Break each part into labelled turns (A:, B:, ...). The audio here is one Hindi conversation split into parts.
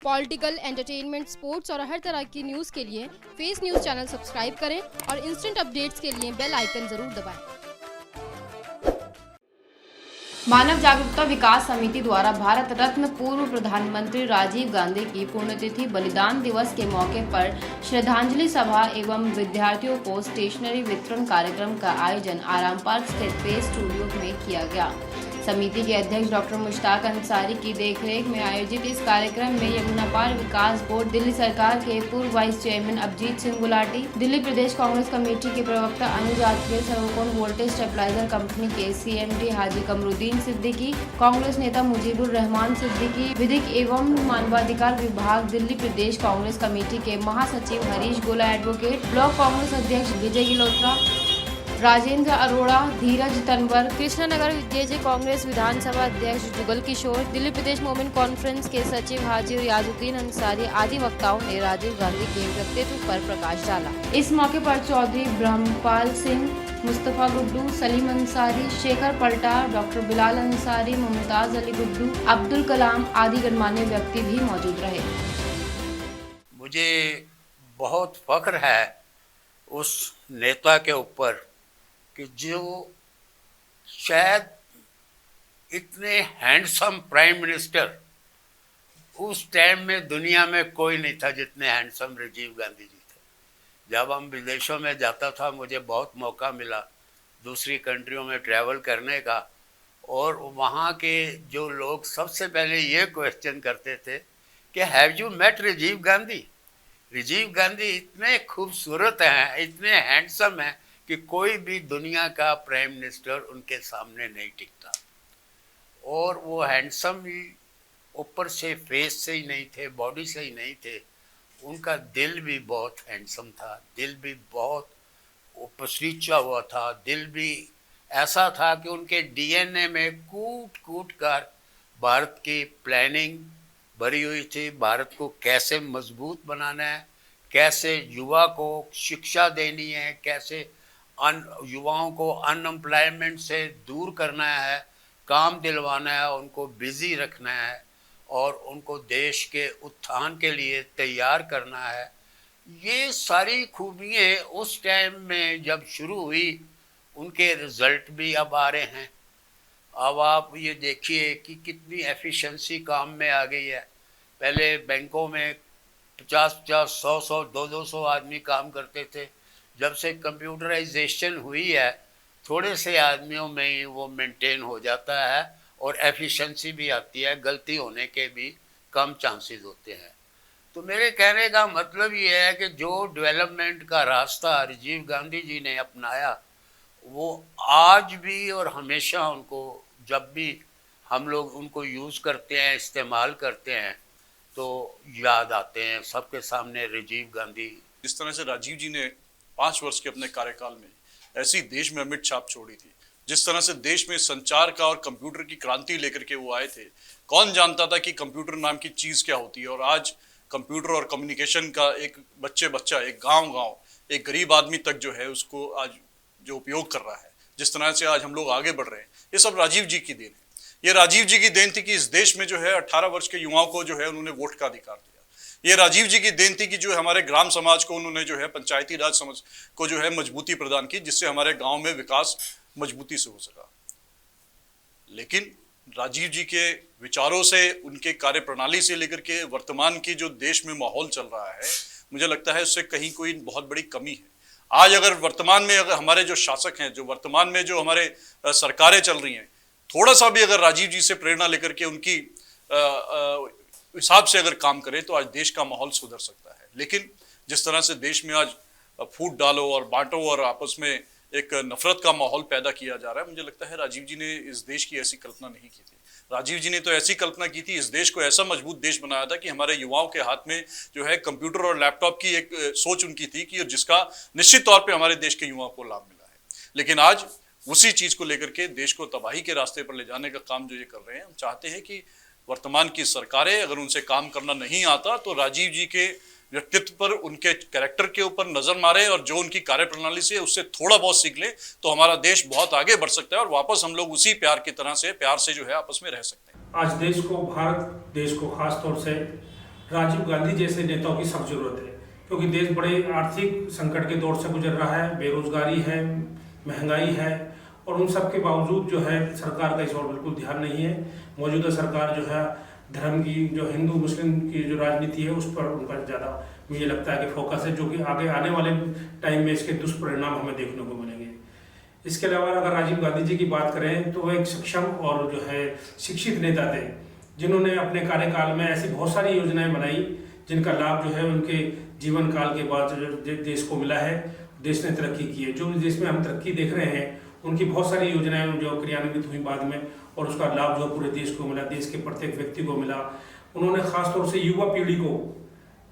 A: पॉलिटिकल, एंटरटेनमेंट, स्पोर्ट्स और हर तरह की न्यूज़ के लिए फेस न्यूज़ चैनल सब्सक्राइब करें और इंस्टेंट अपडेट्स के लिए बेल आइकन जरूर दबाएं। मानव जागरूकता विकास समिति द्वारा भारत रत्न पूर्व प्रधानमंत्री राजीव गांधी की पुण्यतिथि बलिदान दिवस के मौके पर श्रद्धांजलि सभा एवं विद्यार्थियों को स्टेशनरी वितरण कार्यक्रम का आयोजन आराम पार्क स्थित पेस स्टूडियो में किया गया। समिति के अध्यक्ष डॉक्टर मुश्ताक अंसारी की देखरेख में आयोजित इस कार्यक्रम में यमुनापार विकास बोर्ड, दिल्ली सरकार के पूर्व वाइस चेयरमैन अभिजीत सिंह गुलाटी, दिल्ली प्रदेश कांग्रेस कमेटी के प्रवक्ता अनुज आत्रे, सर्वकोण वोल्टेज स्टेबलाइजर कंपनी के CMD हाजी कमरुद्दीन सिद्दीकी, कांग्रेस नेता मुजीबुर रहमान सिद्दीकी, विधिक एवं मानवाधिकार विभाग दिल्ली प्रदेश कांग्रेस कमेटी के महासचिव हरीश गोला एडवोकेट, ब्लॉक कांग्रेस अध्यक्ष विजय गिलोत्रा, राजेंद्र अरोड़ा, धीरज तनवर, कृष्णनगर JJ कांग्रेस विधानसभा अध्यक्ष जुगल किशोर, दिल्ली प्रदेश मोमिन कॉन्फ्रेंस के सचिव हाजी रियाजुद्दीन अंसारी आदि वक्ताओं ने राजीव गांधी के व्यक्तित्व पर प्रकाश डाला। इस मौके पर चौधरी ब्रह्मपाल सिंह, मुस्तफा गुड्डू, सलीम अंसारी, शेखर पलटा, डॉक्टर बिलाल अंसारी, मुमताज अली गुड्डू, अब्दुल कलाम आदि गणमान्य व्यक्ति भी मौजूद रहे।
B: मुझे बहुत फख्र है उस नेता के ऊपर कि जो शायद इतने हैंडसम प्राइम मिनिस्टर उस टाइम में दुनिया में कोई नहीं था जितने हैंडसम राजीव गांधी जी थे। जब हम विदेशों में जाता था, मुझे बहुत मौका मिला दूसरी कंट्रियों में ट्रैवल करने का, और वहाँ के जो लोग सबसे पहले ये क्वेश्चन करते थे कि have you met Rajiv Gandhi. Rajiv Gandhi इतने खूबसूरत हैं, इतने हैंडसम हैं कि कोई भी दुनिया का प्राइम मिनिस्टर उनके सामने नहीं टिकता। और वो हैंडसम ही ऊपर से, फेस से ही नहीं थे, बॉडी से ही नहीं थे, उनका दिल भी बहुत हैंडसम था, दिल भी बहुत उपसरीचा हुआ था, दिल भी ऐसा था कि उनके DNA में कूट कूट कर भारत की प्लानिंग भरी हुई थी। भारत को कैसे मजबूत बनाना है, कैसे युवा को शिक्षा देनी है, कैसे युवाओं को अनएम्प्लॉयमेंट से दूर करना है, काम दिलवाना है, उनको बिजी रखना है और उनको देश के उत्थान के लिए तैयार करना है। ये सारी खूबियाँ उस टाइम में जब शुरू हुई, उनके रिजल्ट भी अब आ रहे हैं। अब आप ये देखिए कि कितनी एफिशिएंसी काम में आ गई है। पहले बैंकों में 50-50, 100-100, 200-200 आदमी काम करते थे। जब से कंप्यूटराइजेशन हुई है, थोड़े से आदमियों में ही वो मेंटेन हो जाता है और एफिशिएंसी भी आती है, गलती होने के भी कम चांसेस होते हैं। तो मेरे कहने का मतलब ये है कि जो डेवलपमेंट का रास्ता राजीव गांधी जी ने अपनाया, वो आज भी और हमेशा उनको, जब भी हम लोग उनको यूज़ करते हैं, इस्तेमाल करते हैं, तो याद आते हैं सबके सामने राजीव गांधी।
C: जिस तरह से राजीव जी ने 5 वर्ष के अपने कार्यकाल में ऐसी देश में अमिट छाप छोड़ी थी, जिस तरह से देश में संचार का और कंप्यूटर की क्रांति लेकर के वो आए थे। कौन जानता था कि कंप्यूटर नाम की चीज़ क्या होती है, और आज कंप्यूटर और कम्युनिकेशन का एक बच्चा, एक गांव, एक गरीब आदमी तक जो है उसको आज जो उपयोग कर रहा है, जिस तरह से आज हम लोग आगे बढ़ रहे हैं, ये सब राजीव जी की देन है। ये राजीव जी की देन थी कि इस देश में जो है 18 वर्ष के युवाओं को जो है उन्होंने वोट का अधिकार दिया। ये राजीव जी की देन थी कि जो हमारे ग्राम समाज को उन्होंने जो है पंचायती राज समाज को जो है मजबूती प्रदान की, जिससे हमारे गांव में विकास मजबूती से हो सका। लेकिन राजीव जी के विचारों से, उनके कार्य प्रणाली से लेकर के वर्तमान की जो देश में माहौल चल रहा है, मुझे लगता है उससे कहीं कोई बहुत बड़ी कमी है। आज अगर वर्तमान में अगर हमारे जो शासक हैं, जो वर्तमान में जो हमारे सरकारें चल रही हैं, थोड़ा सा भी अगर राजीव जी से प्रेरणा लेकर के उनकी हिसाब से अगर काम करें तो आज देश का माहौल सुधर सकता है। लेकिन जिस तरह से देश में आज फूट डालो और बांटो और आपस में एक नफरत का माहौल पैदा किया जा रहा है, मुझे लगता है राजीव जी ने इस देश की ऐसी कल्पना नहीं की थी। राजीव जी ने तो ऐसी कल्पना की थी, इस देश को ऐसा मजबूत देश बनाया था कि हमारे युवाओं के हाथ में जो है कंप्यूटर और लैपटॉप की एक सोच उनकी थी कि जिसका निश्चित तौर पे हमारे देश के युवाओं को लाभ मिला है। लेकिन आज उसी चीज को लेकर के देश को तबाही के रास्ते पर ले जाने का काम जो ये कर रहे हैं, हम चाहते हैं कि वर्तमान की सरकारें अगर उनसे काम करना नहीं आता तो राजीव जी के व्यक्तित्व पर, उनके कैरेक्टर के ऊपर नजर मारे और जो उनकी कार्यप्रणाली से उससे थोड़ा बहुत सीख ले तो हमारा देश बहुत आगे बढ़ सकता है और वापस हम लोग उसी प्यार की तरह से, प्यार से जो है आपस में रह सकते हैं।
D: आज देश को, भारत देश को खास तौर से राजीव गांधी जैसे नेताओं की सख्त जरूरत है, क्योंकि देश बड़े आर्थिक संकट के दौर से गुजर रहा है, बेरोजगारी है, महंगाई है, और उन सब के बावजूद जो है सरकार का इस ओर बिल्कुल ध्यान नहीं है। मौजूदा सरकार जो है धर्म की, जो हिंदू मुस्लिम की जो राजनीति है उस पर उनका ज़्यादा मुझे लगता है कि फोकस है, जो कि आगे आने वाले टाइम में इसके दुष्परिणाम हमें देखने को मिलेंगे। इसके अलावा अगर राजीव गांधी जी की बात करें तो वो एक सक्षम और जो है शिक्षित नेता थे, जिन्होंने अपने कार्यकाल में ऐसी बहुत सारी योजनाएं बनाई जिनका लाभ जो है उनके जीवन काल के बाद जो देश को मिला है, देश ने तरक्की की है। जो देश में हम तरक्की देख रहे हैं उनकी बहुत सारी योजनाएं जो क्रियान्वित हुई बाद में, और उसका लाभ जो पूरे देश को मिला, देश के प्रत्येक व्यक्ति को मिला। उन्होंने खासतौर से युवा पीढ़ी को,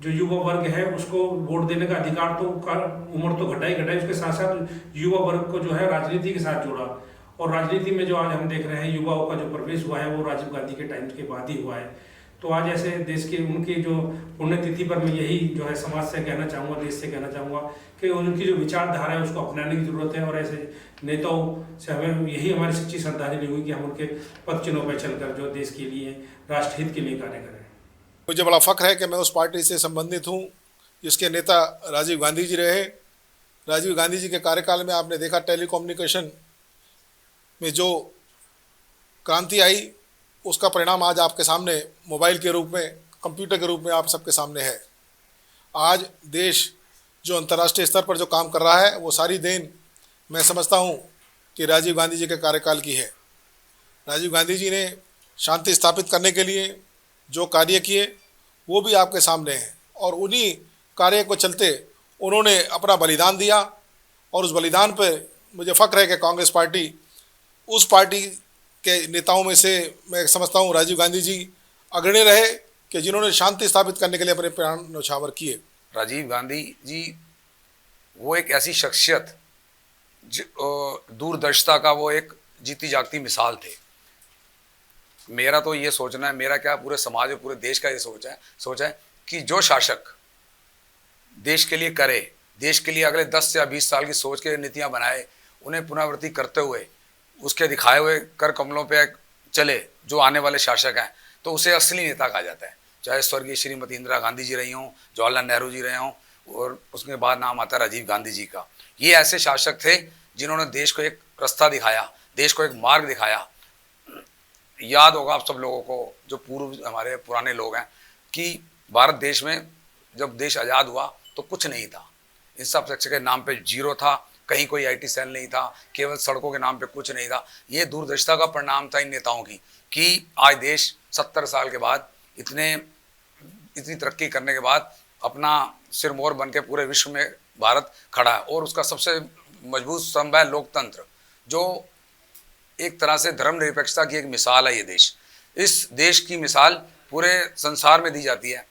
D: जो युवा वर्ग है उसको वोट देने का अधिकार तो उम्र तो घटाई, उसके साथ साथ युवा वर्ग को जो है राजनीति के साथ जोड़ा। और राजनीति में जो आज हम देख रहे हैं युवाओं का जो प्रवेश हुआ है वो राजीव गांधी के टाइम के बाद ही हुआ है। तो आज ऐसे देश के उनकी जो पुण्यतिथि पर मैं यही जो है समाज से कहना चाहूँगा, देश से कहना चाहूँगा कि उनकी जो विचारधारा है उसको अपनाने की जरूरत है, और ऐसे नेताओं से हमें यही हमारी सच्ची श्रद्धांजलि हुई कि हम उनके पद चिन्हों पर चलकर जो देश के लिए, राष्ट्रहित के लिए कार्य करें।
E: मुझे बड़ा फ़ख्र है कि मैं उस पार्टी से संबंधित हूँ जिसके नेता राजीव गांधी जी रहे। राजीव गांधी जी के कार्यकाल में आपने देखा टेलीकम्युनिकेशन में जो क्रांति आई, उसका परिणाम आज आपके सामने मोबाइल के रूप में, कंप्यूटर के रूप में आप सबके सामने है। आज देश जो अंतर्राष्ट्रीय स्तर पर जो काम कर रहा है वो सारी देन मैं समझता हूँ कि राजीव गांधी जी के कार्यकाल की है। राजीव गांधी जी ने शांति स्थापित करने के लिए जो कार्य किए वो भी आपके सामने हैं, और उन्हीं कार्य को चलते उन्होंने अपना बलिदान दिया, और उस बलिदान पर मुझे फ़ख्र है कि कांग्रेस पार्टी उस पार्टी के नेताओं में से मैं समझता हूँ राजीव गांधी जी अग्रणी रहे कि जिन्होंने शांति स्थापित करने के लिए अपने प्राण न्यौछावर किए।
F: राजीव गांधी जी वो एक ऐसी शख्सियत, दूरदर्शिता का वो एक जीती जागती मिसाल थे। मेरा तो ये सोचना है, मेरा क्या पूरे समाज और पूरे देश का ये सोच है कि जो शासक देश के लिए करे, देश के लिए अगले 10 या 20 साल की सोच के नीतियां बनाए, उन्हें पुनरावृत्ति करते हुए उसके दिखाए हुए कर कमलों पे चले जो आने वाले शासक हैं, तो उसे असली नेता कहा जाता है। चाहे स्वर्गीय श्रीमती इंदिरा गांधी जी रही हों, जवाहरलाल नेहरू जी रहे हों, और उसके बाद नाम आता है राजीव गांधी जी का। ये ऐसे शासक थे जिन्होंने देश को एक रास्ता दिखाया, देश को एक मार्ग दिखाया। याद होगा आप सब लोगों को, जो पूर्व हमारे पुराने लोग हैं, कि भारत देश में जब देश आज़ाद हुआ तो कुछ नहीं था, इंफ्रास्ट्रक्चर के नाम पे जीरो था, कहीं कोई IT सेल नहीं था, केवल सड़कों के नाम पे कुछ नहीं था। ये दूरदर्शिता का परिणाम था इन नेताओं की कि आज देश 70 साल के बाद इतनी तरक्की करने के बाद अपना सिरमौर बन के पूरे विश्व में भारत खड़ा है, और उसका सबसे मजबूत स्तंभ है लोकतंत्र, जो एक तरह से धर्मनिरपेक्षता की एक मिसाल है। ये देश, इस देश की मिसाल पूरे संसार में दी जाती है